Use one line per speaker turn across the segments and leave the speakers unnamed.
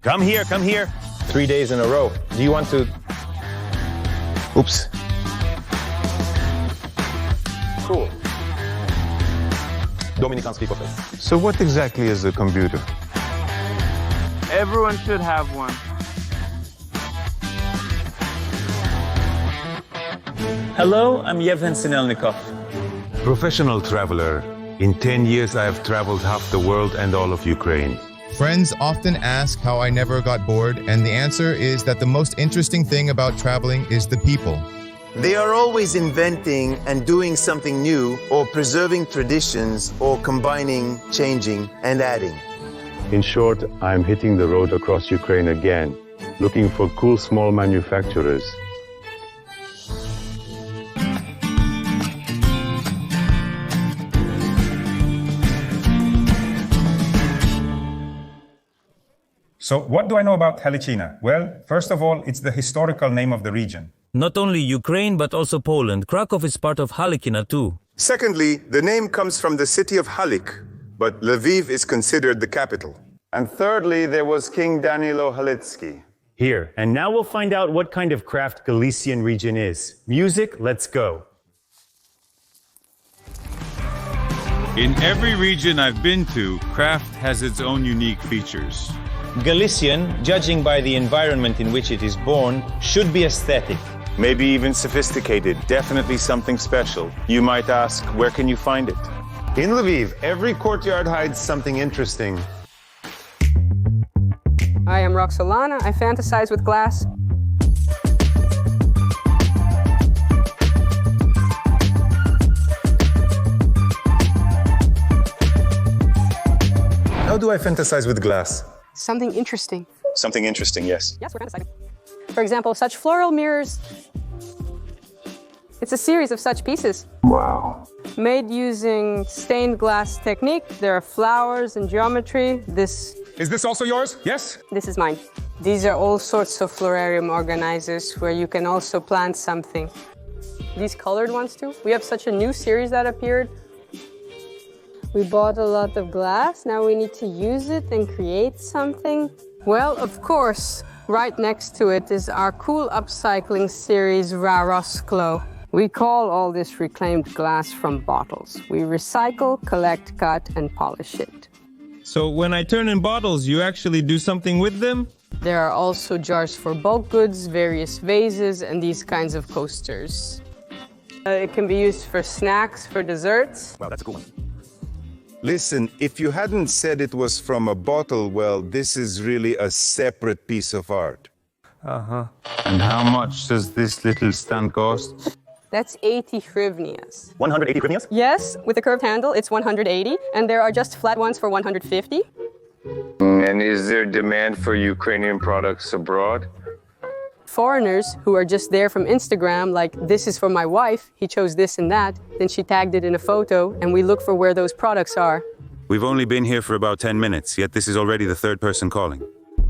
Come here, come here. 3 days in a row. Do you want to... Oops. Cool. Dominikanski coffee.
So what exactly is a computer?
Everyone should have one.
Hello, I'm Yevhen Sinelnikov.
Professional traveler. In 10 years, I have traveled half the world and all of Ukraine.
Friends often ask how I never got bored, and the answer is that the most interesting thing about traveling is the people.
They are always inventing and doing something new, or preserving traditions, or combining, changing, and adding.
In short, I'm hitting the road across Ukraine again, looking for cool small manufacturers.
So what do I know about Halicina? Well, first of all, it's the historical name of the region.
Not only Ukraine, but also Poland. Krakow is part of Halicina too.
Secondly, the name comes from the city of Halik, but Lviv is considered the capital. And thirdly, there was King Danilo Halicki.
Here, and now we'll find out what kind of craft Galician region is. Music, let's go.
In every region I've been to, craft has its own unique features.
Galician, judging by the environment in which it is born, should be aesthetic.
Maybe even sophisticated, definitely something special. You might ask, where can you find it?
In Lviv, every courtyard hides something interesting.
I am Roxolana. I fantasize with glass.
How do I fantasize with glass?
Something interesting.
Something interesting, yes.
Yes, we're fantasizing. For example, such floral mirrors. It's a series of such pieces.
Wow.
Made using stained glass technique. There are flowers and geometry. This
Is this also yours? Yes?
is mine. These are all sorts of florarium organizers where you can also plant something. These colored ones too. We have such a new series that appeared. We bought a lot of glass. Now we need to use it and create something. Well, of course, right next to it is our cool upcycling series, Rarosklo. We call all this reclaimed glass from bottles. We recycle, collect, cut, and polish it.
So when I turn in bottles, you actually do something with them?
There are also jars for bulk goods, various vases, and these kinds of coasters. It can be used for snacks, for desserts.
Wow, that's a cool one.
Listen, if you hadn't said it was from a bottle, well, this is really a separate piece of art.
And how much does this little stand cost?
That's 80 hryvnias.
180 hryvnias?
Yes, with a curved handle, it's 180, and there are just flat ones for 150.
And is there demand for Ukrainian products abroad?
Foreigners who are just there from Instagram, like, this is for my wife, he chose this and that, then she tagged it in a photo, and we look for where those products are.
We've only been here for about 10 minutes, yet this is already the third person calling.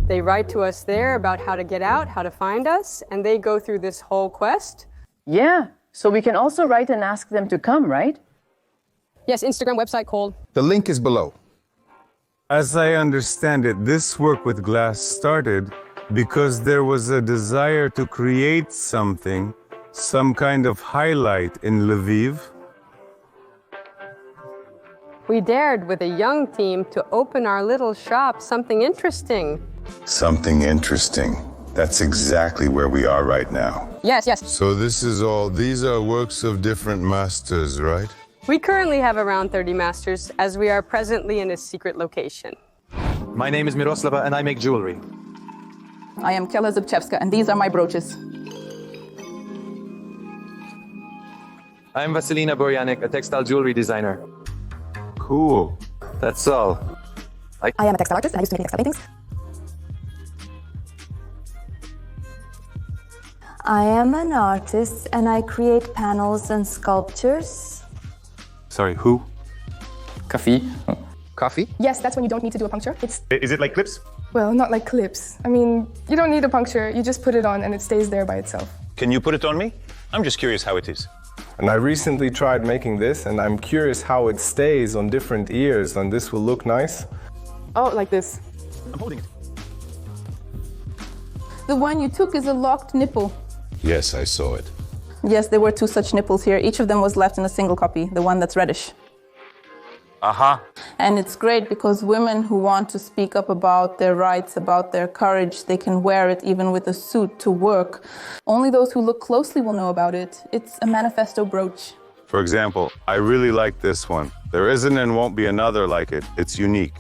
They write to us there about how to get out, how to find us, and they go through this whole quest.
Yeah, so we can also write and ask them to come, right?
Yes, Instagram website called.
The link is below.
As I understand it, this work with glass started because there was a desire to create something, some kind of highlight in Lviv.
We dared with a young team to open our little shop, something interesting.
Something interesting. That's exactly where we are right now.
Yes, yes.
So these are works of different masters, right?
We currently have around 30 masters, as we are presently in a secret location.
My name is Miroslava and I make jewelry.
I am Kela Zubchevska, and these are my brooches.
I'm Vasilina Boryanik, a textile jewelry designer.
Cool.
That's all.
I am a textile artist, and I used to make textile paintings.
I am an artist, and I create panels and sculptures.
Sorry, who?
Coffee.
Coffee?
Yes, that's when you don't need to do a puncture.
Is it like clips?
Well, not like clips. I mean, you don't need a puncture. You just put it on and it stays there by itself.
Can you put it on me? I'm just curious how it is.
And I recently tried making this, and I'm curious how it stays on different ears, and this will look nice.
Oh, like this.
I'm holding it.
The one you took is a locked nipple.
Yes, I saw it.
Yes, there were 2 such nipples here. Each of them was left in a single copy, the one that's reddish.
Aha.
And it's great because women who want to speak up about their rights, about their courage, they can wear it even with a suit to work. Only those who look closely will know about it. It's a manifesto brooch.
For example, I really like this one. There isn't and won't be another like it. It's unique.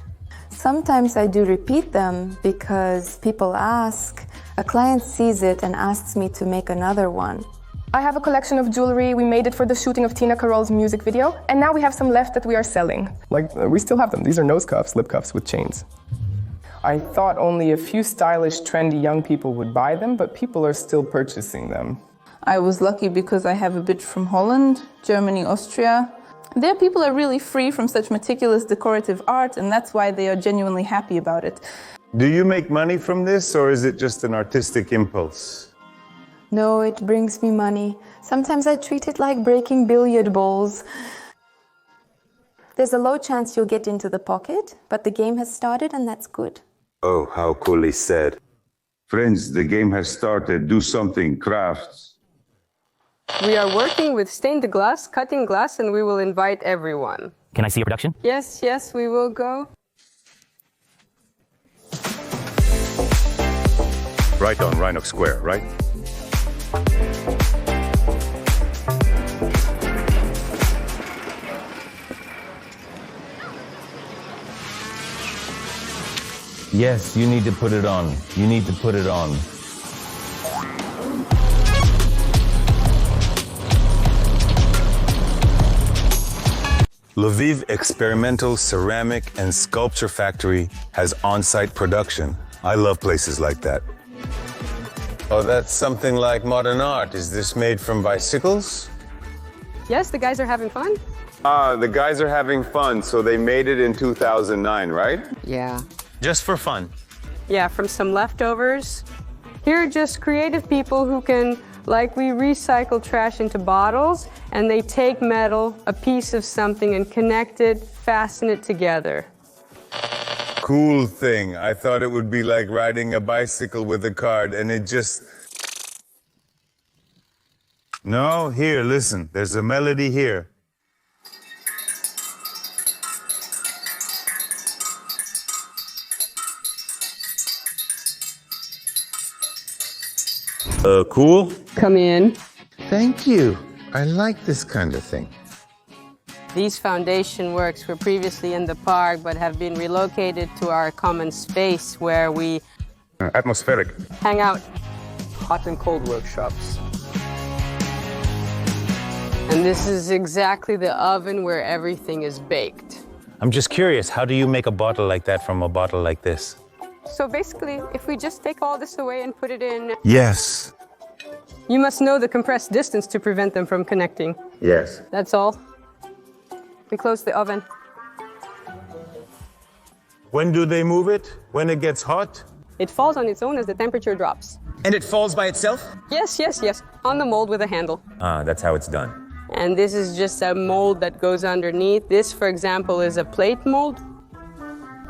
Sometimes I do repeat them because people ask. A client sees it and asks me to make another one.
I have a collection of jewelry. We made it for the shooting of Tina Karol's music video. And now we have some left that we are selling.
We still have them. These are nose cuffs, lip cuffs with chains. I thought only a few stylish, trendy young people would buy them, but people are still purchasing them.
I was lucky because I have a bit from Holland, Germany, Austria. Their people are really free from such meticulous decorative art, and that's why they are genuinely happy about it.
Do you make money from this, or is it just an artistic impulse?
No, it brings me money. Sometimes I treat it like breaking billiard balls. There's a low chance you'll get into the pocket, but the game has started and that's good.
Oh, how coolly said. Friends, the game has started. Do something, crafts.
We are working with stained glass, cutting glass, and we will invite everyone.
Can I see your production?
Yes, yes, we will go.
Right on Rhinox Square, right?
Yes, you need to put it on. You need to put it on.
Lviv Experimental Ceramic and Sculpture Factory has on-site production. I love places like that. Oh, that's something like modern art. Is this made from bicycles?
Yes, the guys are having fun.
The guys are having fun, so they made it in 2009, right?
Yeah.
Just for fun.
Yeah, from some leftovers. Here are just creative people who can, like, we recycle trash into bottles, and they take metal, a piece of something, and connect it, fasten it together.
Cool thing. I thought it would be like riding a bicycle with a card, and it just... No, here, listen. There's a melody here. Cool?
Come in.
Thank you. I like this kind of thing.
These foundation works were previously in the park, but have been relocated to our common space where we
Atmospheric.
hang out.
Hot and cold workshops.
And this is exactly the oven where everything is baked.
I'm just curious, how do you make a bottle like that from a bottle like this?
So basically, if we just take all this away and put it in...
Yes.
You must know the compressed distance to prevent them from connecting.
Yes.
That's all. We close the oven.
When do they move it? When it gets hot?
It falls on its own as the temperature drops.
And it falls by itself?
Yes, yes, yes. On the mold with a handle.
Ah, that's how it's done.
And this is just a mold that goes underneath. This, for example, is a plate mold.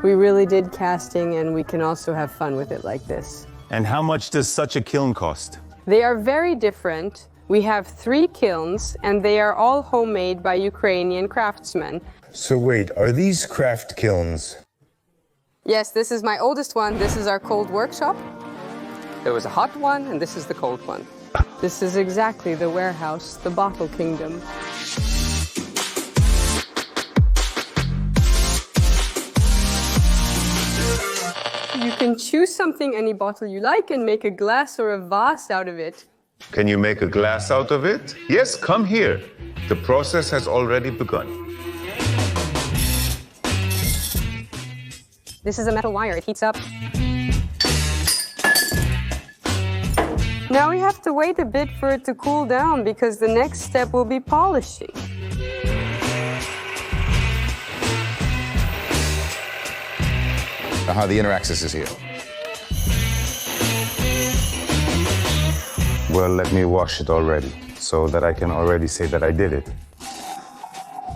We really did casting, and we can also have fun with it like this.
And how much does such a kiln cost?
They are very different. We have 3 kilns, and they are all homemade by Ukrainian craftsmen.
So wait, are these craft kilns?
Yes, this is my oldest one. This is our cold workshop. There was a hot one, and this is the cold one. This is exactly the warehouse, the bottle kingdom. You can choose something, any bottle you like, and make a glass or a vase out of it.
Can you make a glass out of it? Yes, come here. The process has already begun.
This is a metal wire, it heats up. Now we have to wait a bit for it to cool down because the next step will be polishing.
The inner axis is here.
Well, let me wash it already, so that I can already say that I did it.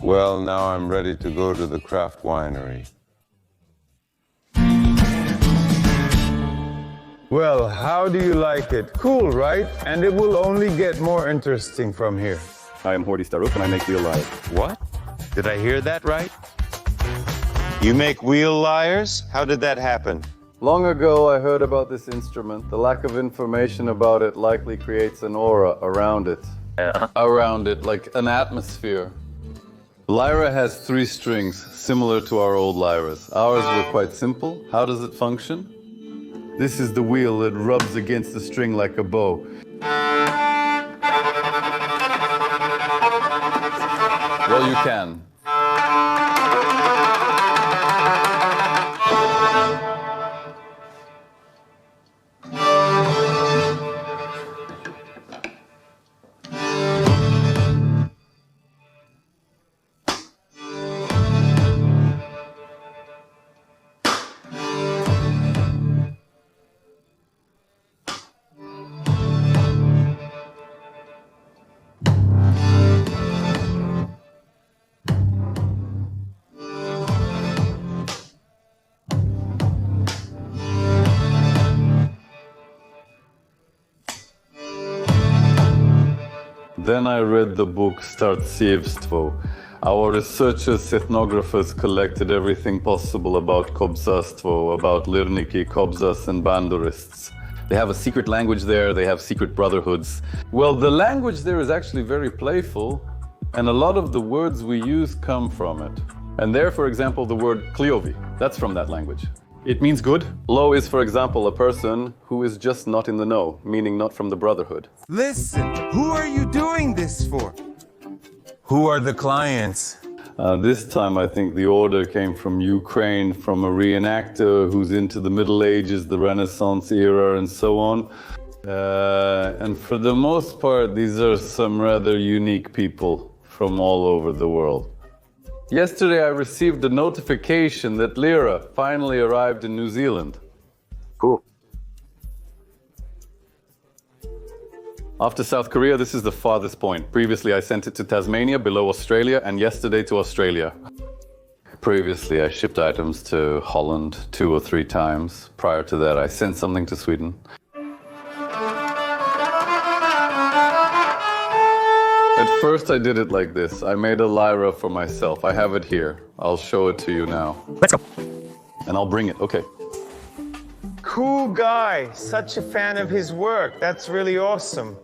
Well, now I'm ready to go to the craft winery. Well, how do you like it? Cool, right? And it will only get more interesting from here.
I am Hordy Staruk and I make wheel lyres.
What? Did I hear that right? You make wheel lyres? How did that happen?
Long ago, I heard about this instrument. The lack of information about it likely creates an aura around it. Around it, like an atmosphere. Lyra has 3 strings, similar to our old lyras. Ours were quite simple. How does it function? This is the wheel that rubs against the string like a bow. Well, you can. Then I read the book Startsievstvo. Our researchers, ethnographers collected everything possible about Kobzastvo, about Lirniki, Kobzas and Bandurists. They have a secret language there, they have secret brotherhoods. Well, the language there is actually very playful, and a lot of the words we use come from it. And there, for example, the word kliovi, that's from that language. It means good. Low is, for example, a person who is just not in the know, meaning not from the brotherhood.
Listen, who are you doing this for? Who are the clients?
This time I think the order came from Ukraine, from a reenactor who's into the Middle Ages, the Renaissance era and so on. And for the most part, these are some rather unique people from all over the world. Yesterday I received a notification that Lyra finally arrived in New Zealand.
Cool.
After South Korea, this is the farthest point. Previously I sent it to Tasmania, below Australia, and yesterday to Australia. Previously I shipped items to Holland 2 or 3 times. Prior to that I sent something to Sweden. At first I did it like this. I made a lyra for myself. I have it here. I'll show it to you now.
Let's go.
And I'll bring it. Okay.
Cool guy. Such a fan of his work. That's really awesome.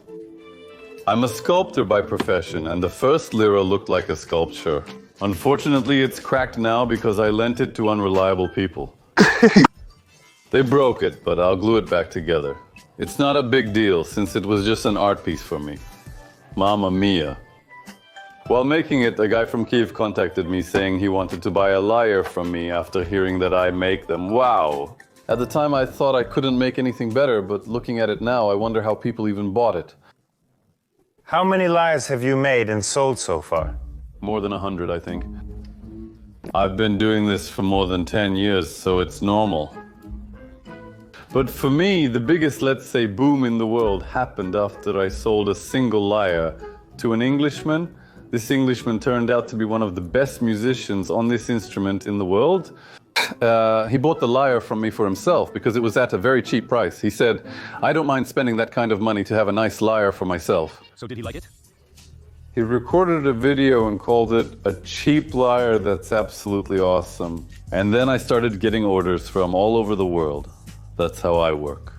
I'm a sculptor by profession, and the first lyra looked like a sculpture. Unfortunately, it's cracked now because I lent it to unreliable people. They broke it, but I'll glue it back together. It's not a big deal, since it was just an art piece for me. Mamma mia. While making it, a guy from Kiev contacted me saying he wanted to buy a lyre from me after hearing that I make them. Wow! At the time I thought I couldn't make anything better, but looking at it now, I wonder how people even bought it.
How many lyres have you made and sold so far?
More than 100, I think. I've been doing this for more than 10 years, so it's normal. But for me, the biggest, let's say, boom in the world happened after I sold a single lyre to an Englishman. This Englishman turned out to be one of the best musicians on this instrument in the world. He bought the lyre from me for himself because it was at a very cheap price. He said, I don't mind spending that kind of money to have a nice lyre for myself.
So did he like it?
He recorded a video and called it a cheap lyre that's absolutely awesome. And then I started getting orders from all over the world. That's how I work.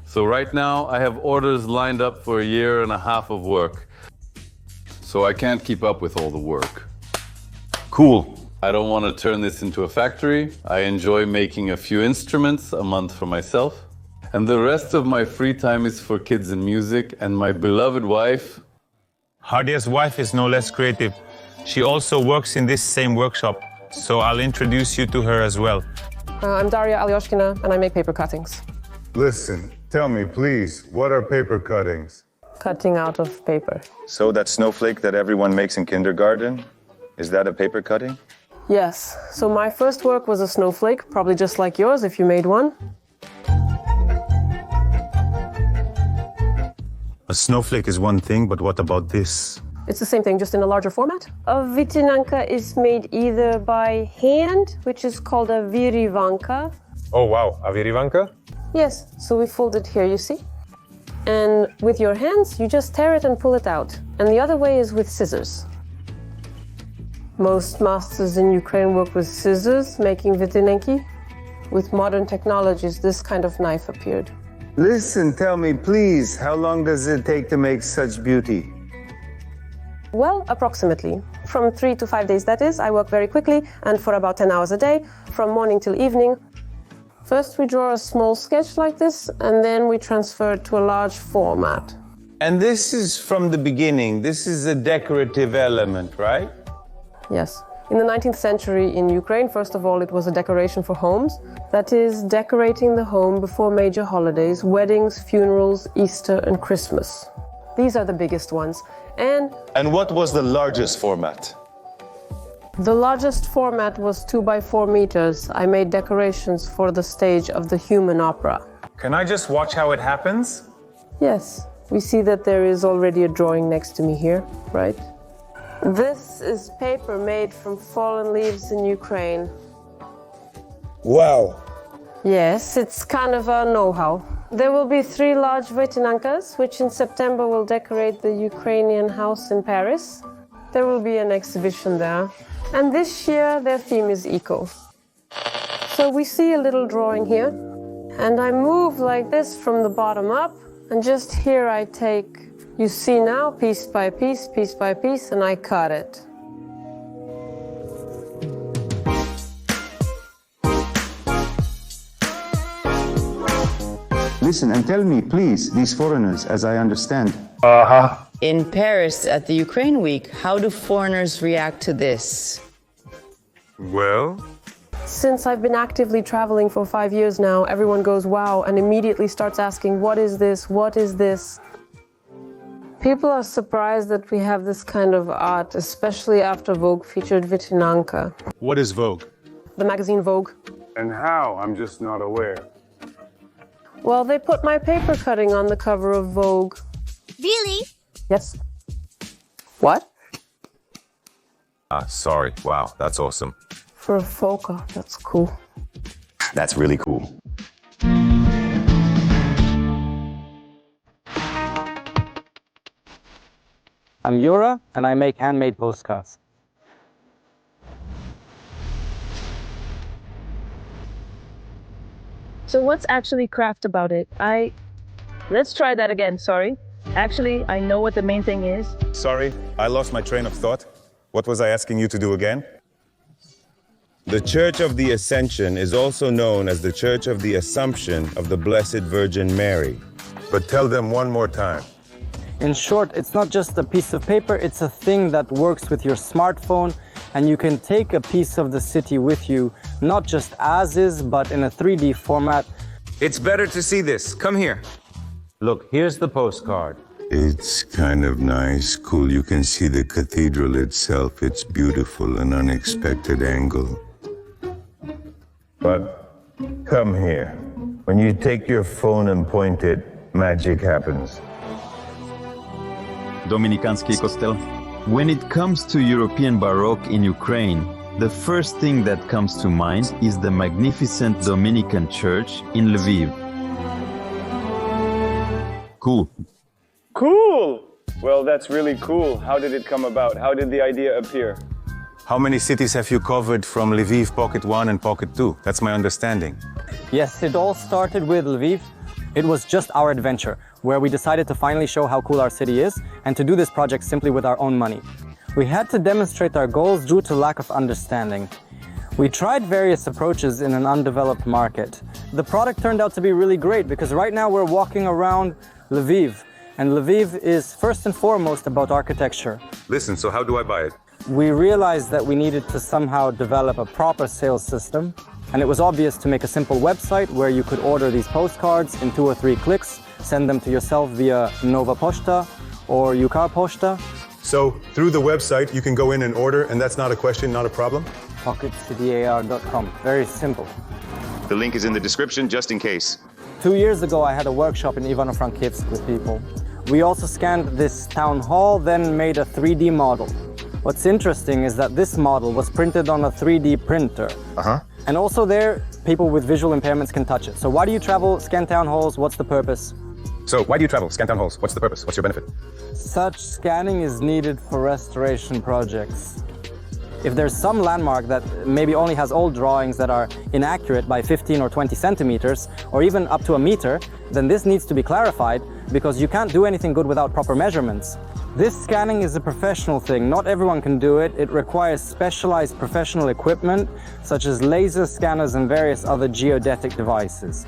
So right now I have orders lined up for 1.5 years of work. So I can't keep up with all the work. Cool. I don't want to turn this into a factory. I enjoy making a few instruments a month for myself. And the rest of my free time is for kids and music and my beloved wife.
Hardia's wife is no less creative. She also works in this same workshop, so I'll introduce you to her as well.
I'm Daria Alyoshkina, and I make paper cuttings.
Listen, tell me, please, what are paper cuttings?
Cutting out of paper.
So that snowflake that everyone makes in kindergarten, is that a paper cutting?
Yes. So my first work was a snowflake, probably just like yours if you made one.
A snowflake is one thing, but what about this?
It's the same thing, just in a larger format. A Vytynanka is made either by hand, which is called a Vytynanka.
Oh wow, a Vytynanka?
Yes, so we fold it here, you see? And with your hands, you just tear it and pull it out. And the other way is with scissors. Most masters in Ukraine work with scissors, making vytynanki. With modern technologies, this kind of knife appeared.
Listen, tell me, please, how long does it take to make such beauty?
Well, approximately. From 3 to 5 days, that is. I work very quickly and for about 10 hours a day, from morning till evening. First, we draw a small sketch like this, and then we transfer it to a large format.
And this is from the beginning. This is a decorative element, right?
Yes. In the 19th century in Ukraine, first of all, it was a decoration for homes. That is, decorating the home before major holidays, weddings, funerals, Easter, and Christmas. These are the biggest ones.
And what was the largest format?
The largest format was 2 by 4 meters. I made decorations for the stage of the human opera.
Can I just watch how it happens?
Yes, we see that there is already a drawing next to me here, right? This is paper made from fallen leaves in Ukraine.
Wow.
Yes, it's kind of a know-how. There will be 3 large Vytynankas, which in September will decorate the Ukrainian house in Paris. There will be an exhibition there. And this year, their theme is eco. So we see a little drawing here. And I move like this from the bottom up. And just here I take, you see now, piece by piece, and I cut it.
Listen and tell me, please, these foreigners, as I understand.
In Paris at the Ukraine Week, how do foreigners react to this?
Well,
Since I've been actively traveling for 5 years now, everyone goes, wow, and immediately starts asking, what is this? What is this? People are surprised that we have this kind of art, especially after Vogue featured Vytynanka.
what is Vogue?
The magazine Vogue.
And how? I'm just not aware.
Well, they put my paper cutting on the cover of Vogue.
Really?
Yes. What?
Sorry. Wow, that's awesome.
For a folk art, that's cool.
That's really cool.
I'm Yura, and I make handmade postcards.
So what's actually craft about it? Let's try that again, sorry. Actually, I know what the main thing is.
Sorry, I lost my train of thought. What was I asking you to do again?
The Church of the Ascension is also known as the Church of the Assumption of the Blessed Virgin Mary.
But tell them one more time.
In short, it's not just a piece of paper, it's a thing that works with your smartphone, and you can take a piece of the city with you, not just as is, but in a 3D format.
It's better to see this. Come here. Look, here's the postcard.
It's kind of nice, cool. You can see the cathedral itself. It's beautiful, an unexpected angle.
But come here. When you take your phone and point it, magic happens.
Dominikanski kostel. When it comes to European Baroque in Ukraine, the first thing that comes to mind is the magnificent Dominican church in Lviv.
Cool.
Cool! Well, that's really cool. How did it come about? How did the idea appear?
How many cities have you covered from Lviv Pocket 1 and Pocket 2? That's my understanding.
Yes, it all started with Lviv. It was just our adventure, where we decided to finally show how cool our city is, and to do this project simply with our own money. We had to demonstrate our goals due to lack of understanding. We tried various approaches in an undeveloped market. The product turned out to be really great because right now we're walking around Lviv, and Lviv is first and foremost about architecture.
Listen, so how do I buy it?
We realized that we needed to somehow develop a proper sales system, and it was obvious to make a simple website where you could order these postcards in 2 or 3 clicks, send them to yourself via Nova Pošta or Ukar Pošta.
So, through the website, you can go in and order, and that's not a question, not a problem?
PocketCityAR.com. Very simple.
The link is in the description, just in case.
2 years ago, I had a workshop in Ivano-Frankivsk with people. We also scanned this town hall, then made a 3D model. What's interesting is that this model was printed on a 3D printer. And also there, people with visual impairments can touch it. So why do you travel? Scan town halls, what's the purpose?
So why do you travel? Scan town halls. What's the purpose? What's your benefit?
Such scanning is needed for restoration projects. If there's some landmark that maybe only has old drawings that are inaccurate by 15 or 20 centimeters, or even up to a meter, then this needs to be clarified because you can't do anything good without proper measurements. This scanning is a professional thing. Not everyone can do it. It requires specialized professional equipment, such as laser scanners and various other geodetic devices.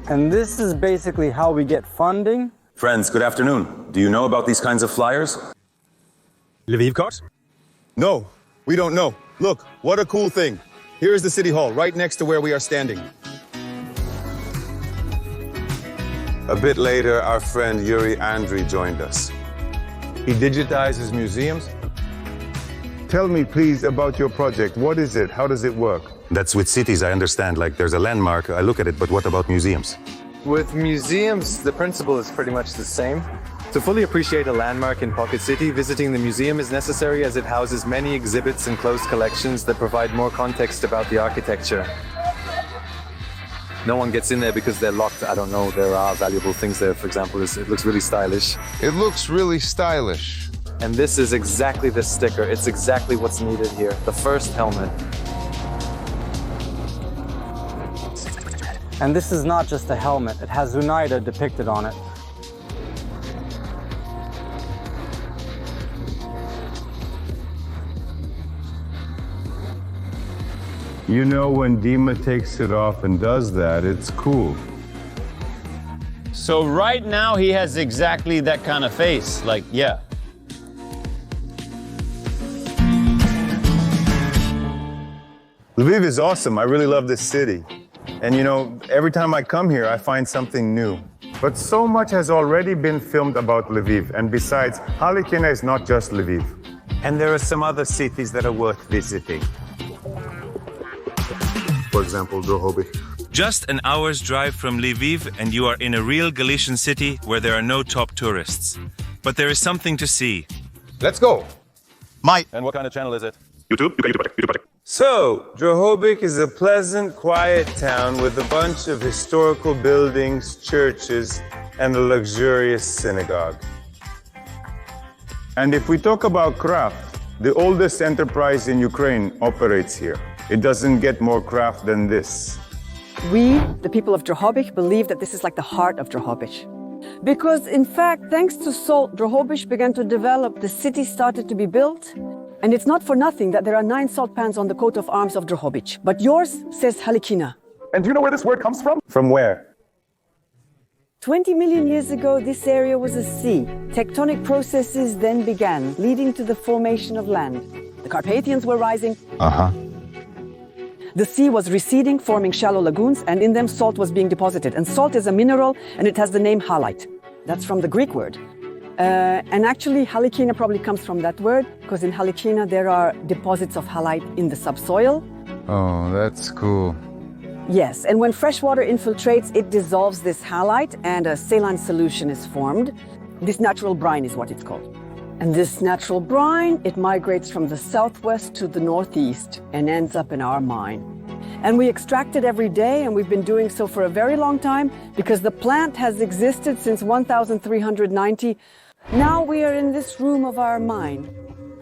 And this is basically how we get funding.
Friends, good afternoon. Do you know about these kinds of flyers?
Lviv cards?
No, we don't know. Look, what a cool thing. Here is the city hall, right next to where we are standing.
A bit later, our friend Yuri Andriy joined us. He digitizes museums. Tell me, please, about your project. What is it? How does it work?
That's with cities, I understand. Like, there's a landmark, I look at it, but what about museums?
With museums, the principle is pretty much the same. To fully appreciate a landmark in Pocket City, visiting the museum is necessary as it houses many exhibits and closed collections that provide more context about the architecture. No one gets in there because they're locked. I don't know, there are valuable things there. For example, it looks really stylish.
It looks really stylish.
And this is exactly the sticker. It's exactly what's needed here. The first helmet.
And this is not just a helmet. It has Zunaida depicted on it.
You know, when Dima takes it off and does that, it's cool.
So right now he has exactly that kind of face, like, yeah.
Lviv is awesome. I really love this city. And you know, every time I come here, I find something new. But so much has already been filmed about Lviv. And besides, Halikina is not just Lviv. And there are some other cities that are worth visiting. For example, Drohobych.
Just an hour's drive from Lviv and you are in a real Galician city where there are no top tourists. But there is something to see.
Let's go.
And what kind of channel is it?
YouTube? YouTube.
So, Drohobych is a pleasant, quiet town with a bunch of historical buildings, churches, and a luxurious synagogue. And if we talk about craft, the oldest enterprise in Ukraine operates here. It doesn't get more craft than this.
We, the people of Drohobych, believe that this is like the heart of Drohobych. Because, in fact, thanks to salt, Drohobych began to develop, the city started to be built, and it's not for nothing that there are 9 salt pans on the coat of arms of Drohobych. But yours says Halikina.
And do you know where this word comes from?
From where?
20 million years ago, this area was a sea. Tectonic processes then began, leading to the formation of land. The Carpathians were rising. The sea was receding, forming shallow lagoons, and in them salt was being deposited. And salt is a mineral, and it has the name halite. That's from the Greek word. And actually, Halikina probably comes from that word, because in Halikina there are deposits of halite in the subsoil.
Oh, that's cool.
Yes, and when fresh water infiltrates, it dissolves this halite, and a saline solution is formed. This natural brine is what it's called. And this natural brine, it migrates from the southwest to the northeast and ends up in our mine. And we extract it every day, and we've been doing so for a very long time because the plant has existed since 1390. Now we are in this room of our mine.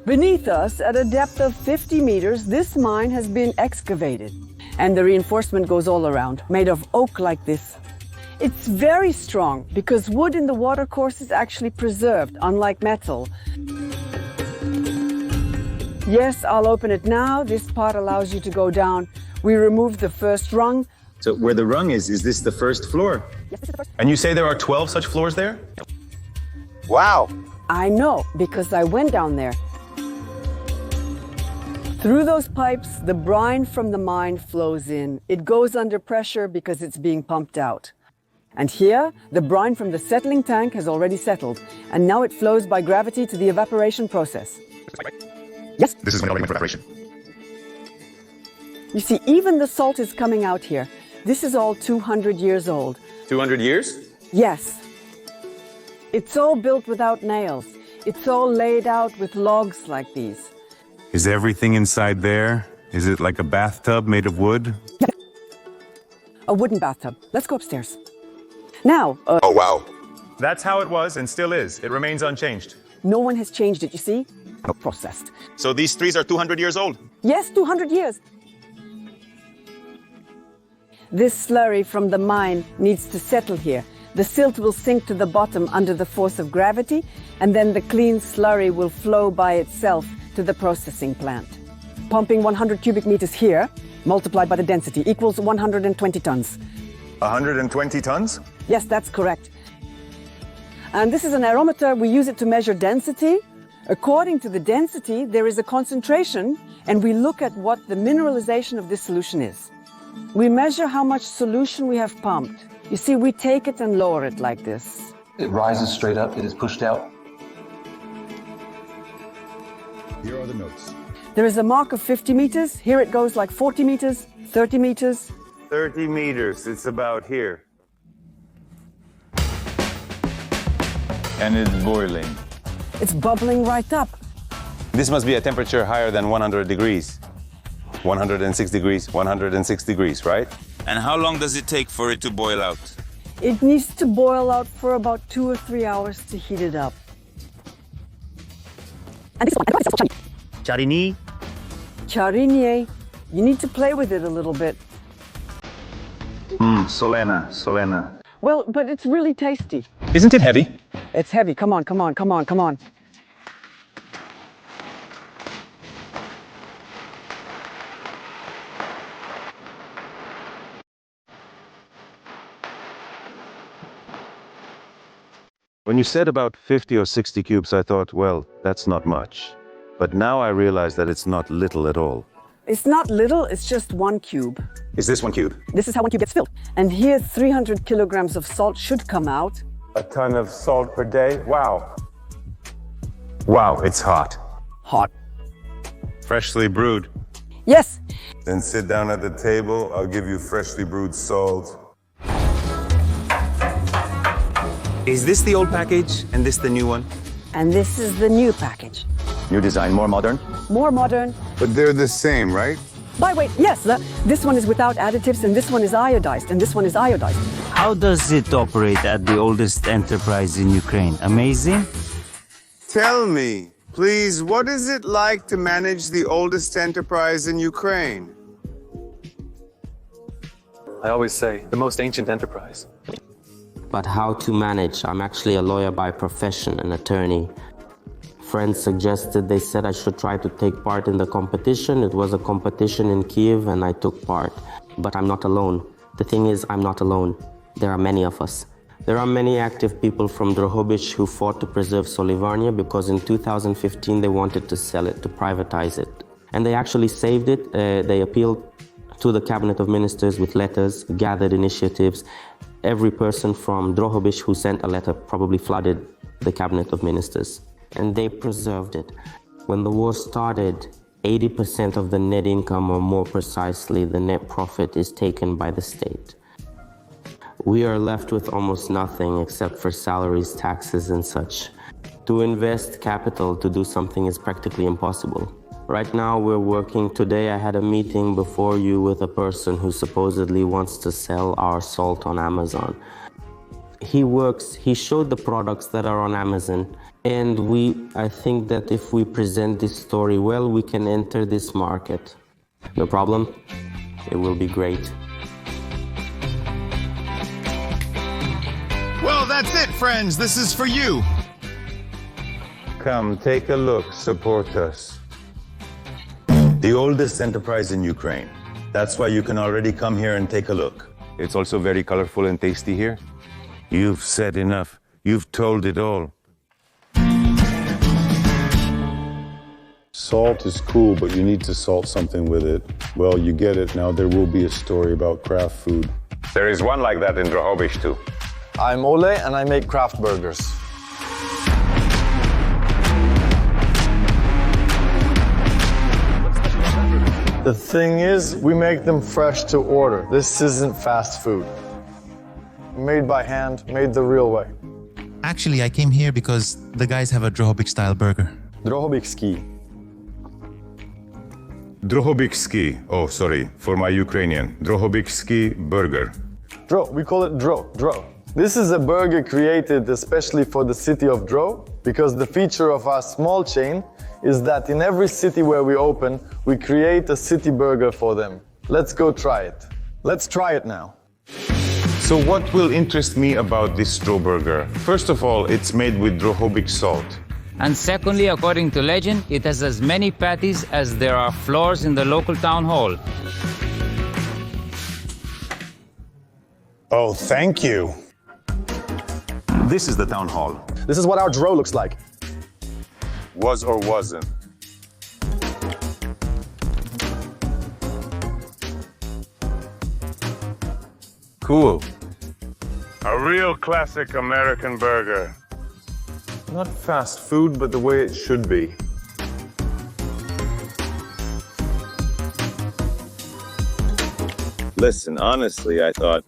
Beneath us, at a depth of 50 meters, this mine has been excavated. And the reinforcement goes all around, made of oak like this. It's very strong because wood in the watercourse is actually preserved, unlike metal. Yes, I'll open it now. This part allows you to go down. We removed the first rung.
So where the rung is this the first floor?
Yes, this is the first.
And you say there are 12 such floors there?
Wow.
I know, because I went down there. Through those pipes, the brine from the mine flows in. It goes under pressure because it's being pumped out. And here, the brine from the settling tank has already settled, and now it flows by gravity to the evaporation process. Yes?
This is when it already went for evaporation.
You see, even the salt is coming out here. This is all 200 years old.
200 years?
Yes. It's all built without nails. It's all laid out with logs like these.
Is everything inside there? Is it like a bathtub made of wood?
a wooden bathtub. Let's go upstairs. Now,
Oh, wow.
That's how it was and still is. It remains unchanged.
no one has changed it, you see? Processed.
So these trees are 200 years old?
Yes, 200 years. This slurry from the mine needs to settle here. The silt will sink to the bottom under the force of gravity, and then the clean slurry will flow by itself to the processing plant. Pumping 100 cubic meters here, multiplied by the density, equals 120 tons.
120 tons?
Yes, that's correct. And this is an aerometer. We use it to measure density. According to the density, there is a concentration, and we look at what the mineralization of this solution is. We measure how much solution we have pumped. You see, we take it and lower it like this.
It rises straight up, it is pushed out.
Here are the notes.
There is a mark of 50 meters. Here it goes like 40 meters, 30 meters.
30 meters, it's about here.
And it's boiling.
It's bubbling right up.
This must be a temperature higher than 100 degrees. 106 degrees, 106 degrees, right?
And how long does it take for it to boil out?
It needs to boil out for about 2 or 3 hours to heat it up. And this one,
Charini.
Charinier. You need to play with it a little bit.
Solena.
Well, but it's really tasty.
Isn't it heavy?
It's heavy. Come on, come on, come on, come on.
When you said about 50 or 60 cubes, I thought, well, that's not much. But now I realize that it's not little at all.
It's not little, it's just 1 cube.
Is this 1 cube?
This is how 1 cube gets filled. And here 300 kilograms of salt should come out.
A ton of salt per day? Wow. Wow, it's hot.
Hot.
Freshly brewed.
Yes.
Then sit down at the table. I'll give you freshly brewed salt.
Is this the old package and this the new one?
And this is the new package.
New design, more modern?
More modern.
But they're the same, right?
By the way, yes, this one is without additives, and this one is iodized, and this one is iodized.
How does it operate at the oldest enterprise in Ukraine? Amazing?
Tell me, please, what is it like to manage the oldest enterprise in Ukraine?
I always say, the most ancient enterprise.
But how to manage? I'm actually a lawyer by profession, an attorney. Friends suggested, they said I should try to take part in the competition. It was a competition in Kiev and I took part. But I'm not alone. The thing is, I'm not alone. There are many of us. There are many active people from Drohobych who fought to preserve Solivarnia because in 2015 they wanted to sell it, to privatize it. And they actually saved it. They appealed to the Cabinet of Ministers with letters, gathered initiatives. Every person from Drohobych who sent a letter probably flooded the Cabinet of Ministers. And they preserved it. When the war started, 80% of the net income, or more precisely, the net profit, is taken by the state. We are left with almost nothing except for salaries, taxes, and such. To invest capital to do something is practically impossible. Right now we're working. Today I had a meeting before you with a person who supposedly wants to sell our salt on Amazon. He showed the products that are on Amazon, and I think that if we present this story well, we can enter this market. No problem. It will be great.
Well, that's it, friends. This is for you.
Come, take a look, support us. The oldest enterprise in Ukraine. That's why you can already come here and take a look. It's also very colorful and tasty here. You've said enough. You've told it all.
Salt is cool, but you need to salt something with it. Well, you get it. Now there will be a story about craft food.
There is one like that in Drohobych too.
I'm Ole and I make craft burgers. The thing is, we make them fresh to order. This isn't fast food. Made by hand, made the real way.
Actually, I came here because the guys have a Drohobych-style burger.
Drohobych ski.
Drohobych, oh sorry, for my Ukrainian, Drohobych burger.
We call it Dro. This is a burger created especially for the city of Dro, because the feature of our small chain is that in every city where we open, we create a city burger for them. Let's go try it. Let's try it now.
So what will interest me about this Dro burger? First of all, it's made with Drohobych salt.
And secondly, according to legend, it has as many patties as there are floors in the local town hall.
Oh, thank you.
This is the town hall.
This is what our Dro looks like.
Was or wasn't. Cool. A real classic American burger. Not fast food, but the way it should be.
Listen, honestly, I thought,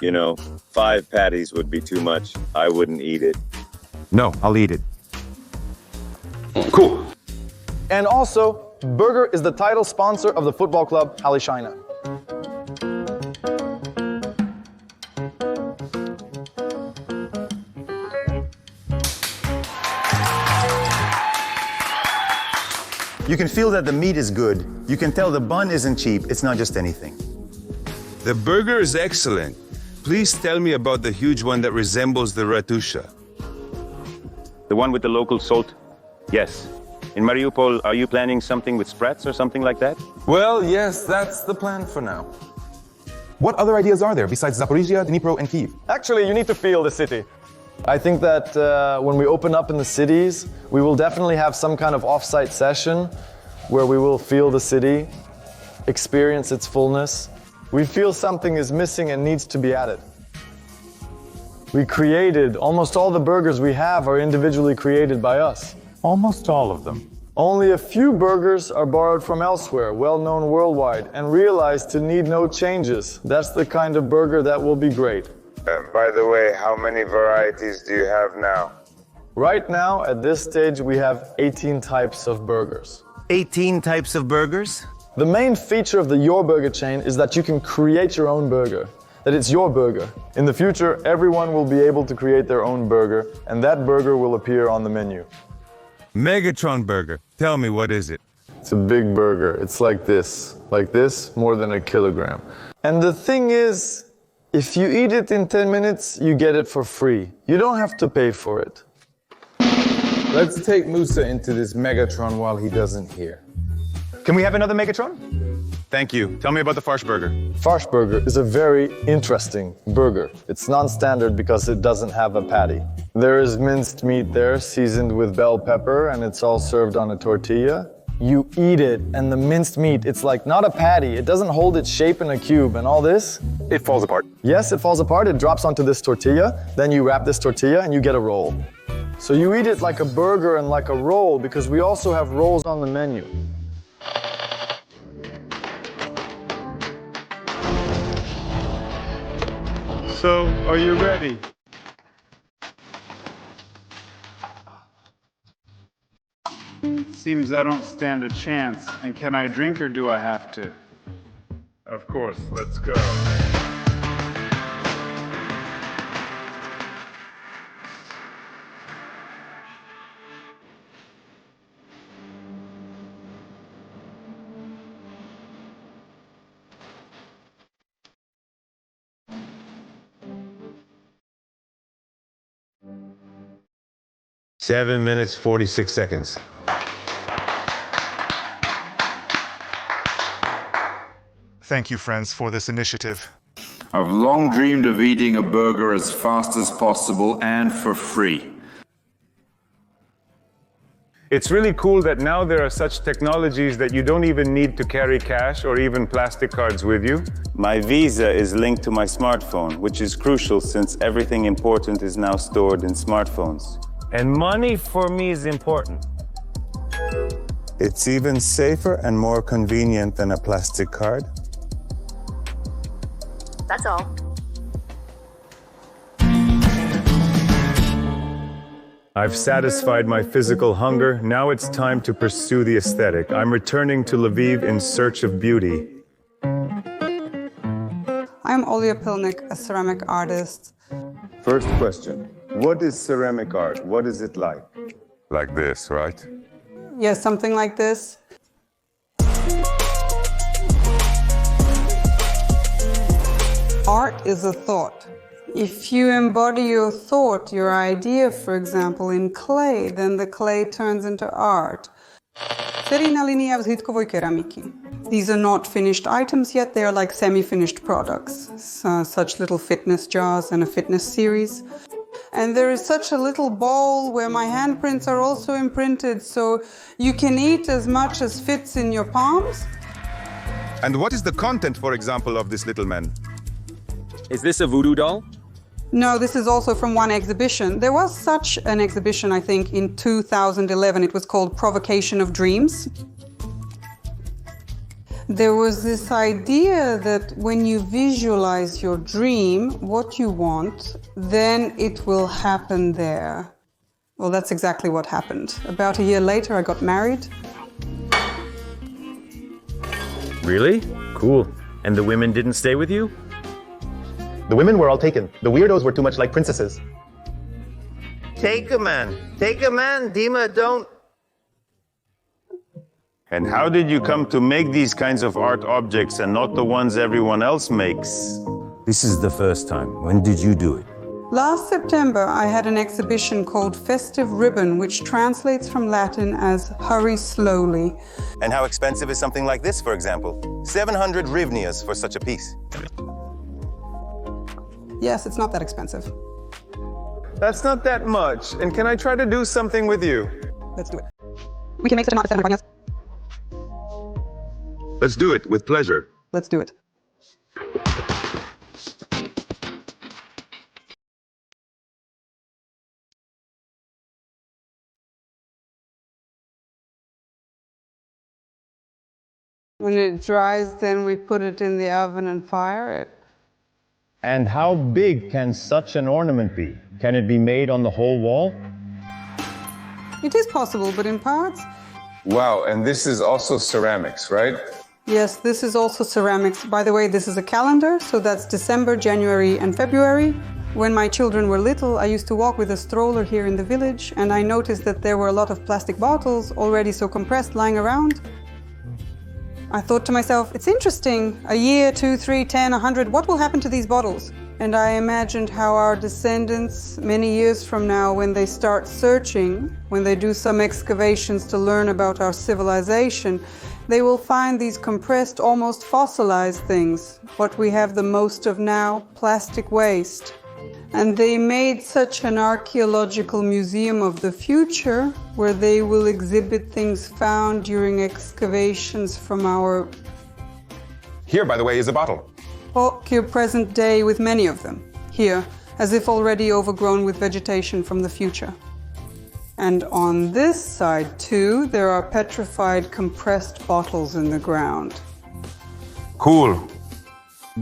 5 patties would be too much. I wouldn't eat it.
No, I'll eat it.
Cool. And also, burger is the title sponsor of the football club Galician.
You can feel that the meat is good. You can tell the bun isn't cheap. It's not just anything.
The burger is excellent. Please tell me about the huge one that resembles the ratusha.
The one with the local salt? Yes. In Mariupol, are you planning something with sprats or something like that?
Well, yes, that's the plan for now. What other ideas are there besides Zaporizhia, Dnipro, and Kyiv?
Actually, you need to feel the city. I think that when we open up in the cities, we will definitely have some kind of off-site session where we will feel the city, experience its fullness. We feel something is missing and needs to be added. We created, almost all the burgers we have are individually created by us.
Almost all of them.
Only a few burgers are borrowed from elsewhere, well known worldwide, and realized to need no changes. That's the kind of burger that will be great.
By the way, how many varieties do you have now?
Right now, at this stage, we have 18 types of burgers.
18 types of burgers?
The main feature of the Your Burger chain is that you can create your own burger, that it's your burger. In the future, everyone will be able to create their own burger, and that burger will appear on the menu.
Megatron burger. Tell me, what is it?
It's a big burger. It's like this, more than a kilogram. And the thing is, if you eat it in 10 minutes, you get it for free. You don't have to pay for it.
Let's take Musa into this Megatron while he doesn't hear.
Can we have another Megatron? Thank you. Tell me about the farce burger.
Farce burger is a very interesting burger. It's non-standard because it doesn't have a patty. There is minced meat there, seasoned with bell pepper, and it's all served on a tortilla. You eat it, and the minced meat, it's like not a patty. It doesn't hold its shape in a cube, and all this.
It falls apart.
Yes, it falls apart. It drops onto this tortilla. Then you wrap this tortilla, and you get a roll. So you eat it like a burger and like a roll, because we also have rolls on the menu.
So, are you ready?
Seems I don't stand a chance. And can I drink or do I have to?
Of course, let's go.
Seven minutes, 46 seconds.
Thank you, friends, for this initiative.
I've long dreamed of eating a burger as fast as possible and for free.
It's really cool that now there are such technologies that you don't even need to carry cash or even plastic cards with you.
My Visa is linked to my smartphone, which is crucial since everything important is now stored in smartphones.
And money for me is important.
It's even safer and more convenient than a plastic card.
That's all.
I've satisfied my physical hunger. Now it's time to pursue the aesthetic. I'm returning to Lviv in search of beauty.
I'm Olya Pilnik, a ceramic artist.
First question, what is ceramic art? What is it like?
Like this, right?
Yes, something like this. Art is a thought. If you embody your thought, your idea, for example, in clay, then the clay turns into art. Serийна лінія згідкової кераміки. These are not finished items yet, they are like semi-finished products. Such little fitness jars and a fitness series. And there is such a little bowl where my handprints are also imprinted, so you can eat as much as fits in your palms.
And what is the content, for example, of this little man?
Is this a voodoo doll?
No, this is also from one exhibition. There was such an exhibition, I think, in 2011. It was called Provocation of Dreams. There was this idea that when you visualize your dream, what you want, then it will happen there. Well, that's exactly what happened. About a year later, I got married.
Really? Cool. And the women didn't stay with you?
The women were all taken. The weirdos were too much like princesses.
Take a man, Dima, don't.
And how did you come to make these kinds of art objects and not the ones everyone else makes?
This is the first time. When did you do it?
Last September, I had an exhibition called Festive Ribbon, which translates from Latin as hurry slowly.
And how expensive is something like this, for example? 700 hryvnias for such a piece.
Yes, it's not that expensive.
That's not that much. And can I try to do something with you?
Let's do it. We can make such an art 700 hryvnias.
Let's do it with pleasure.
Let's do it. When it dries, then we put it in the oven and fire it.
And how big can such an ornament be? Can it be made on the whole wall?
It is possible, but in parts.
Wow, and this is also ceramics, right?
Yes, this is also ceramics. By the way, this is a calendar, so that's December, January, and February. When my children were little, I used to walk with a stroller here in the village, and I noticed that there were a lot of plastic bottles, already so compressed, lying around. I thought to myself, it's interesting, a year, 2, 3, 10, 100, what will happen to these bottles? And I imagined how our descendants, many years from now, when they start searching, when they do some excavations to learn about our civilization, they will find these compressed, almost fossilized things, what we have the most of now, plastic waste. And they made such an archaeological museum of the future, where they will exhibit things found during excavations from our...
Here, by the way, is a bottle.
Here present day with many of them, here, as if already overgrown with vegetation from the future. And on this side, too, there are petrified, compressed bottles in the ground.
Cool.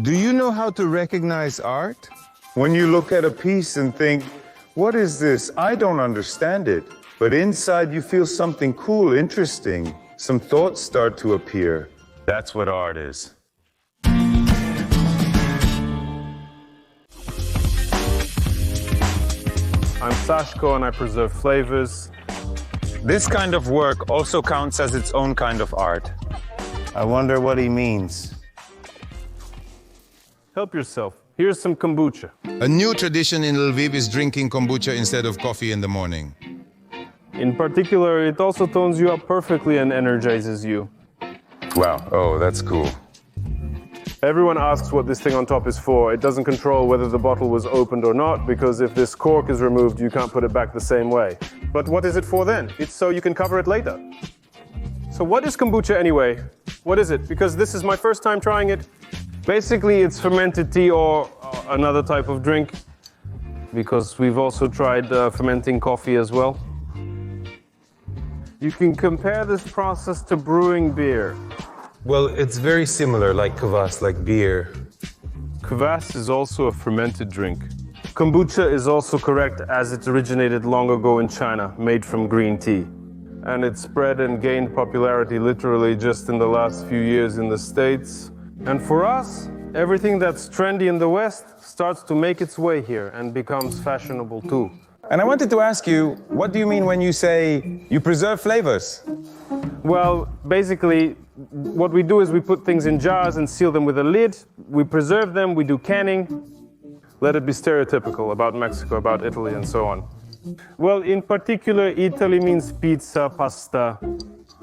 Do you know how to recognize art? When you look at a piece and think, what is this? I don't understand it. But inside you feel something cool, interesting. Some thoughts start to appear.
That's what art is.
I'm Sashko and I preserve flavors.
This kind of work also counts as its own kind of art. I wonder what he means.
Help yourself. Here's some kombucha.
A new tradition in Lviv is drinking kombucha instead of coffee in the morning.
In particular, it also tones you up perfectly and energizes you.
Wow, oh, that's cool.
Everyone asks what this thing on top is for. It doesn't control whether the bottle was opened or not, because if this cork is removed, you can't put it back the same way. But what is it for then? It's so you can cover it later. So what is kombucha anyway? What is it? Because this is my first time trying it. Basically, it's fermented tea or another type of drink, because we've also tried fermenting coffee as well. You can compare this process to brewing beer.
Well, it's very similar, like kvass, like beer.
Kvass is also a fermented drink. Kombucha is also correct as it originated long ago in China, made from green tea. And it spread and gained popularity literally just in the last few years in the States. And for us, everything that's trendy in the West starts to make its way here and becomes fashionable too.
And I wanted to ask you, what do you mean when you say you preserve flavors?
Well, basically, what we do is we put things in jars and seal them with a lid. We preserve them, we do canning. Let it be stereotypical about Mexico, about Italy, and so on. Well, in particular, Italy means pizza, pasta.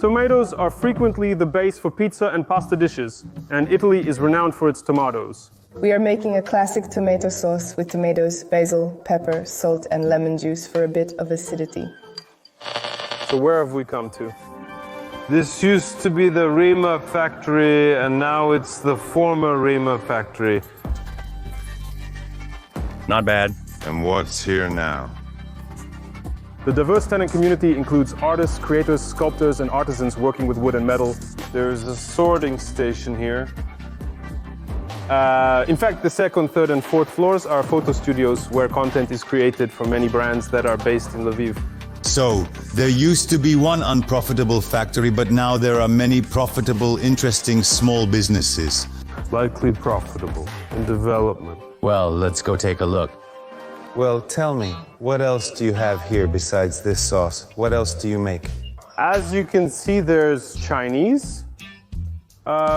Tomatoes are frequently the base for pizza and pasta dishes, and Italy is renowned for its tomatoes.
We are making a classic tomato sauce with tomatoes, basil, pepper, salt, and lemon juice for a bit of acidity.
So where have we come to? This used to be the Rima factory, and now it's the former Rima factory.
Not bad.
And what's here now?
The diverse tenant community includes artists, creators, sculptors, and artisans working with wood and metal. There's a sorting station here. In fact, the second, third, and fourth floors are photo studios where content is created for many brands that are based in Lviv.
So, there used to be one unprofitable factory, but now there are many profitable, interesting small businesses.
Likely profitable in development.
Well, let's go take a look.
Well, tell me, what else do you have here besides this sauce? What else do you make?
As you can see, there's Chinese.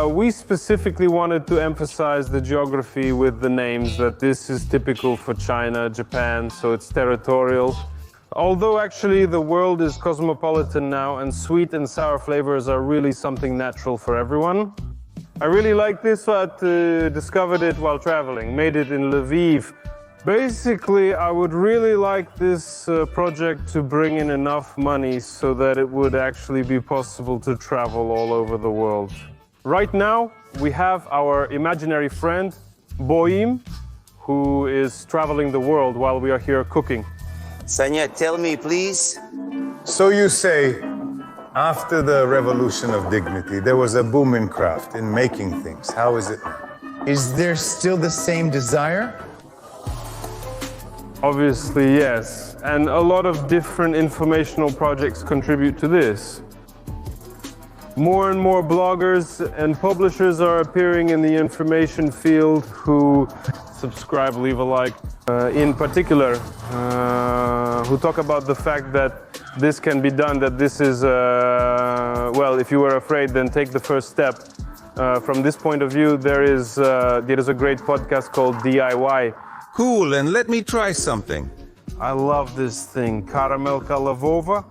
We specifically wanted to emphasize the geography with the names, that this is typical for China, Japan, so it's territorial. Although actually the world is cosmopolitan now and sweet and sour flavors are really something natural for everyone. I really like this, so I discovered it while traveling, made it in Lviv. Basically, I would really like this project to bring in enough money so that it would actually be possible to travel all over the world. Right now, we have our imaginary friend, Boim, who is traveling the world while we are here cooking.
Sanya, tell me, please.
So you say, after the revolution of dignity, there was a boom in craft, in making things. How is it now?
Is there still the same desire?
Obviously, yes. And a lot of different informational projects contribute to this. More and more bloggers and publishers are appearing in the information field who subscribe, leave a like, in particular, who talk about the fact that this can be done, that this is, well, if you were afraid, then take the first step. From this point of view, there is a great podcast called DIY.
Cool, and let me try something.
I love this thing, Karamelka Lavova.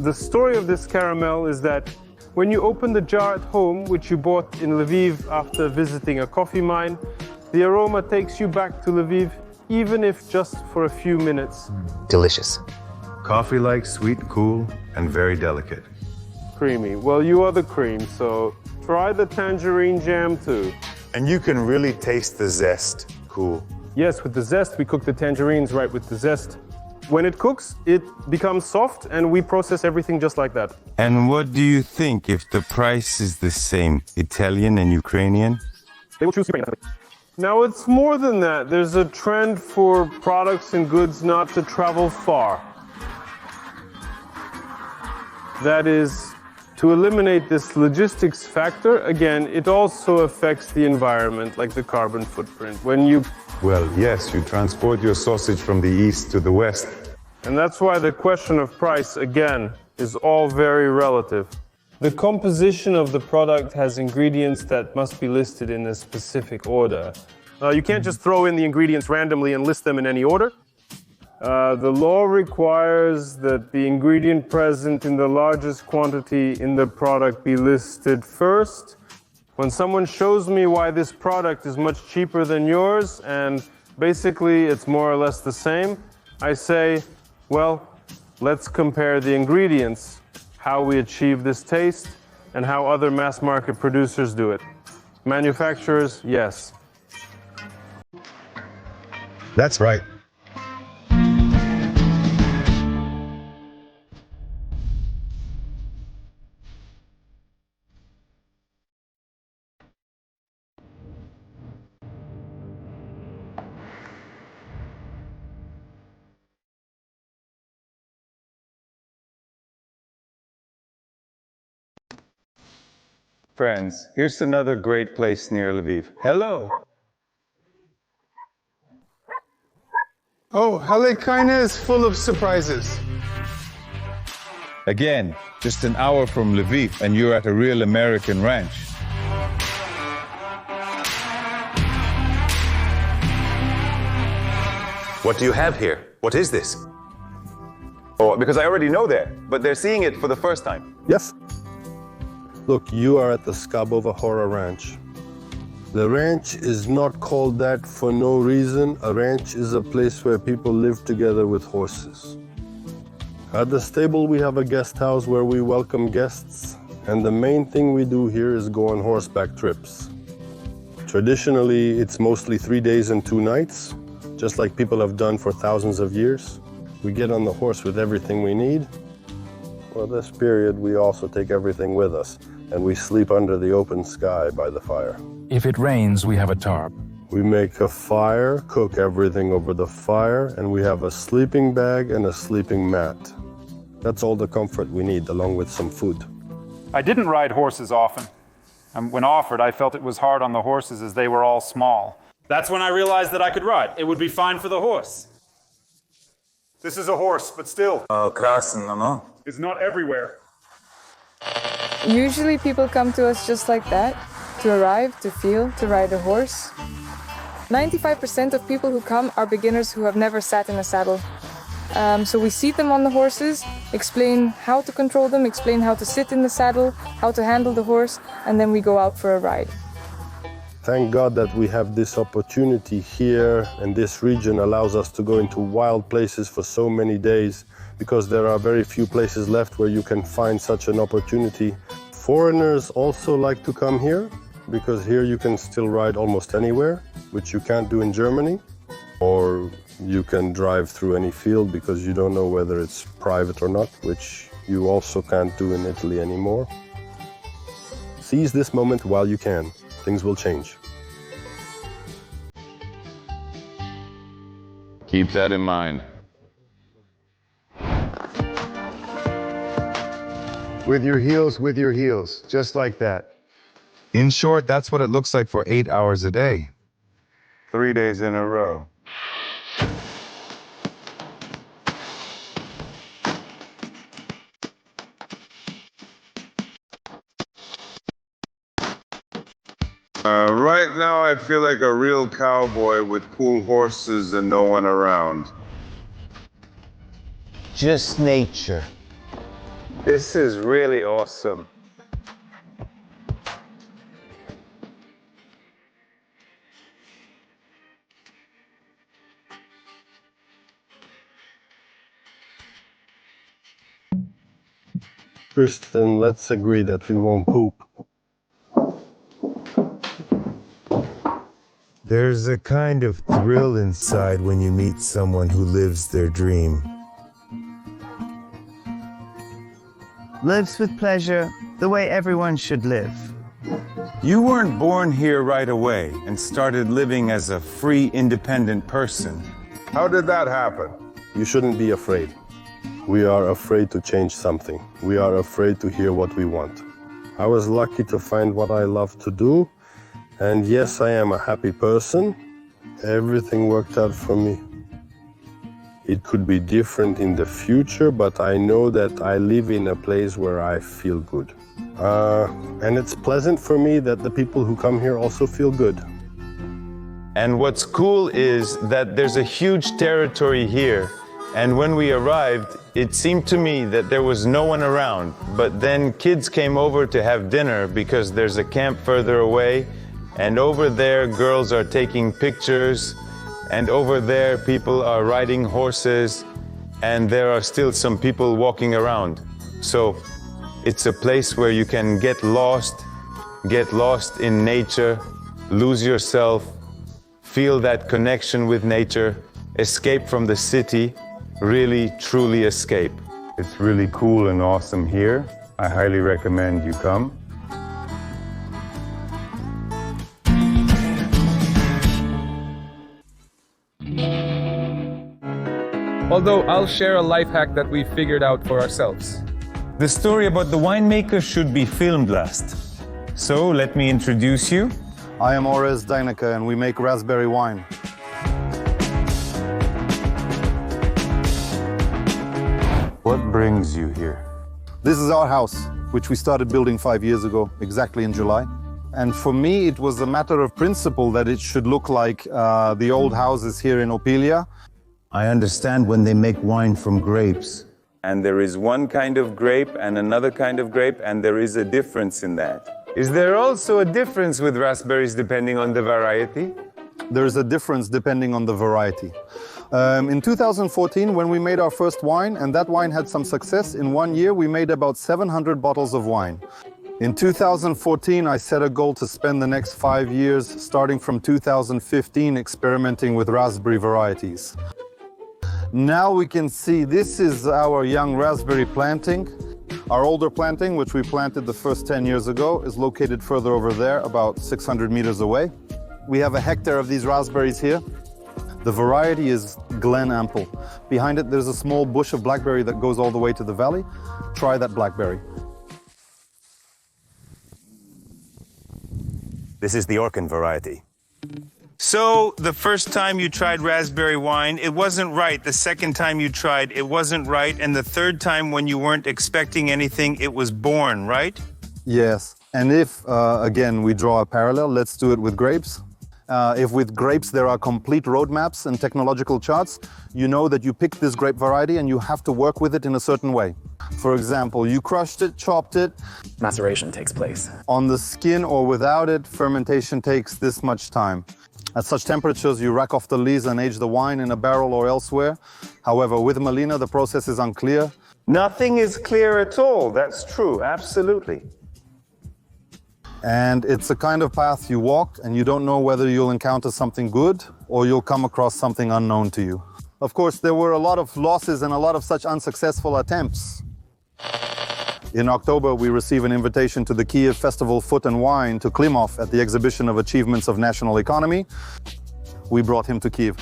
The story of this caramel is that when you open the jar at home, which you bought in Lviv after visiting a coffee mine, the aroma takes you back to Lviv, even if just for a few minutes.
Delicious.
Coffee-like, sweet, cool, and very delicate.
Creamy. Well, you are the cream, so try the tangerine jam too.
And you can really taste the zest. Cool.
Yes, with the zest, we cook the tangerines right with the zest. When it cooks, it becomes soft, and we process everything just like that.
And what do you think if the price is the same, Italian and Ukrainian?
They will choose Ukrainian. Now, it's more than that. There's a trend for products and goods not to travel far. That is, to eliminate this logistics factor, again, it also affects the environment, like the carbon footprint. When you
Well, yes, you transport your sausage from the east to the west.
And that's why the question of price, again, is all very relative. The composition of the product has ingredients that must be listed in a specific order. You can't just throw in the ingredients randomly and list them in any order. The law requires that the ingredient present in the largest quantity in the product be listed first. When someone shows me why this product is much cheaper than yours, and basically it's more or less the same, I say, well, let's compare the ingredients, how we achieve this taste, and how other mass market producers do it. Manufacturers, yes.
That's right. Friends, here's another great place near Lviv. Hello.
Oh, Halekaina is full of surprises.
Again, just an hour from Lviv, and you're at a real American ranch.
What do you have here? What is this? Oh, because I already know that, but they're seeing it for the first time.
Yes. Look, you are at the Skabova Hora Ranch. The ranch is not called that for no reason. A ranch is a place where people live together with horses. At the stable, we have a guest house where we welcome guests, and the main thing we do here is go on horseback trips. Traditionally, it's mostly 3 days and 2 nights, just like people have done for thousands of years. We get on the horse with everything we need. For this period, we also take everything with us, and we sleep under the open sky by the fire.
If it rains, we have a tarp.
We make a fire, cook everything over the fire, and we have a sleeping bag and a sleeping mat. That's all the comfort we need, along with some food.
I didn't ride horses often. When offered, I felt it was hard on the horses as they were all small. That's when I realized that I could ride. It would be fine for the horse.
This is a horse, but still. It's not everywhere.
Usually people come to us just like that, to arrive, to feel, to ride a horse. 95% of people who come are beginners who have never sat in a saddle. So we seat them on the horses, explain how to control them, explain how to sit in the saddle, how to handle the horse, and then we go out for a ride.
Thank God that we have this opportunity here, and this region allows us to go into wild places for so many days, because there are very few places left where you can find such an opportunity. Foreigners also like to come here, because here you can still ride almost anywhere, which you can't do in Germany. Or you can drive through any field because you don't know whether it's private or not, which you also can't do in Italy anymore. Seize this moment while you can. Things will change.
Keep that in mind.
With your heels, just like that.
In short, that's what it looks like for 8 hours a day.
3 days in a row. Right now, I feel like a real cowboy with cool horses and no one around.
Just nature.
This is really awesome.
Tristan, let's agree that we won't poop.
There's a kind of thrill inside when you meet someone who lives their dream.
Lives with pleasure, the way everyone should live.
You weren't born here right away and started living as a free, independent person.
How did that happen? You shouldn't be afraid. We are afraid to change something. We are afraid to hear what we want. I was lucky to find what I love to do. And yes, I am a happy person. Everything worked out for me. It could be different in the future, but I know that I live in a place where I feel good. And it's pleasant for me that the people who come here also feel good.
And what's cool is that there's a huge territory here. And when we arrived, it seemed to me that there was no one around. But then kids came over to have dinner because there's a camp further away. And over there, girls are taking pictures. And over there, people are riding horses. And there are still some people walking around. So it's a place where you can get lost in nature, lose yourself, feel that connection with nature, escape from the city, really, truly escape.
It's really cool and awesome here. I highly recommend you come.
Although I'll share a life hack that we figured out for ourselves.
The story about the winemaker should be filmed last. So let me introduce you.
I am Vytynanka and we make raspberry wine.
What brings you here?
This is our house, which we started building 5 years ago, exactly in July. And for me, it was a matter of principle that it should look like the old houses here in Opilia.
I understand when they make wine from grapes.
And there is one kind of grape and another kind of grape, and there is a difference in that.
Is there also a difference with raspberries depending on the variety?
There is a difference depending on the variety. In 2014, when we made our first wine, and that wine had some success, in 1 year we made about 700 bottles of wine. In 2014, I set a goal to spend the next 5 years, starting from 2015, experimenting with raspberry varieties. Now we can see this is our young raspberry planting. Our older planting, which we planted the first 10 years ago, is located further over there, about 600 meters away. We have a hectare of these raspberries here. The variety is Glen Ample. Behind it, there's a small bush of blackberry that goes all the way to the valley. Try that blackberry.
This is the Orkan variety.
So, the first time you tried raspberry wine, it wasn't right. The second time you tried, it wasn't right. And the third time, when you weren't expecting anything, it was born, right?
Yes. And if, again, we draw a parallel, let's do it with grapes. If with grapes there are complete roadmaps and technological charts, you know that you pick this grape variety and you have to work with it in a certain way. For example, you crushed it, chopped it.
Maceration takes place.
On the skin or without it, fermentation takes this much time. At such temperatures, you rack off the lees and age the wine in a barrel or elsewhere. However, with Malina, the process is unclear.
Nothing is clear at all. That's true, absolutely.
And it's a kind of path you walk and you don't know whether you'll encounter something good or you'll come across something unknown to you. Of course, there were a lot of losses and a lot of such unsuccessful attempts. In October, we receive an invitation to the Kiev Festival Food and Wine to Klimov at the Exhibition of Achievements of National Economy. We brought him to Kiev.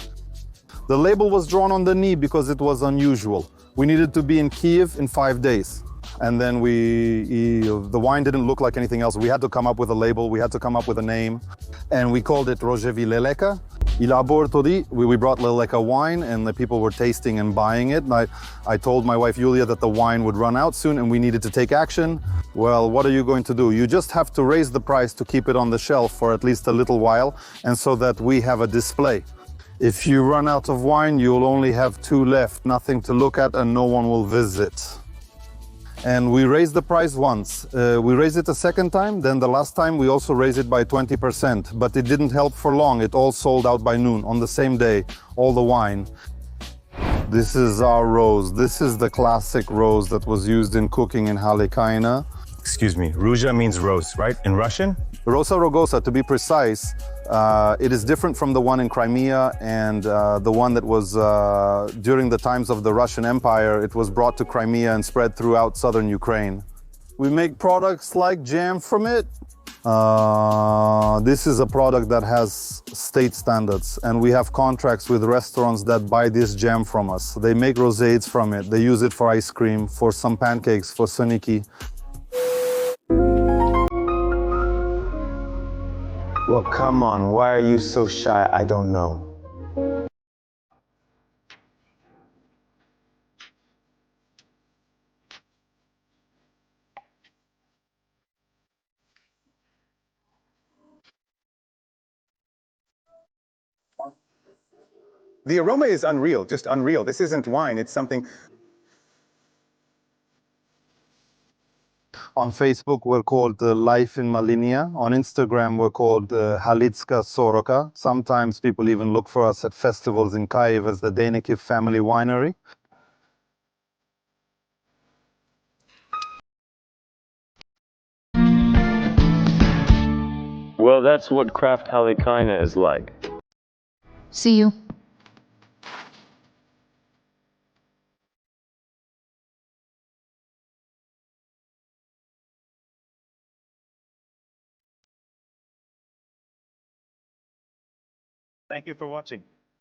The label was drawn on the knee because it was unusual. We needed to be in Kiev in 5 days. And then the wine didn't look like anything else. We had to come up with a label, we had to come up with a name. And we called it Roževi Leleka. We brought Leleka wine and the people were tasting and buying it. And I told my wife Yulia that the wine would run out soon and we needed to take action. Well, what are you going to do? You just have to raise the price to keep it on the shelf for at least a little while and so that we have a display. If you run out of wine, you'll only have 2 left, nothing to look at and no one will visit. And we raised the price once. We raised it a second time, then the last time we also raised it by 20%. But it didn't help for long. It all sold out by noon, on the same day, all the wine. This is our rose. This is the classic rose that was used in cooking in Halikaina.
Excuse me, Ruja means rose, right? In Russian?
Rosa Rogosa, to be precise. It is different from the one in Crimea and the one that was during the times of the Russian Empire. It was brought to Crimea and spread throughout southern Ukraine. We make products like jam from it. This is a product that has state standards and we have contracts with restaurants that buy this jam from us. They make rosades from it. They use it for ice cream, for some pancakes, for soniki.
Well, come on, why are you so shy? I don't know.
The aroma is unreal, just unreal. This isn't wine, it's something.
On Facebook, we're called Life in Malinia. On Instagram, we're called Halitska Soroka. Sometimes people even look for us at festivals in Kyiv as the Danikiv family winery.
Well, that's what Craft Halikaina is like.
See you.
Thank you for watching.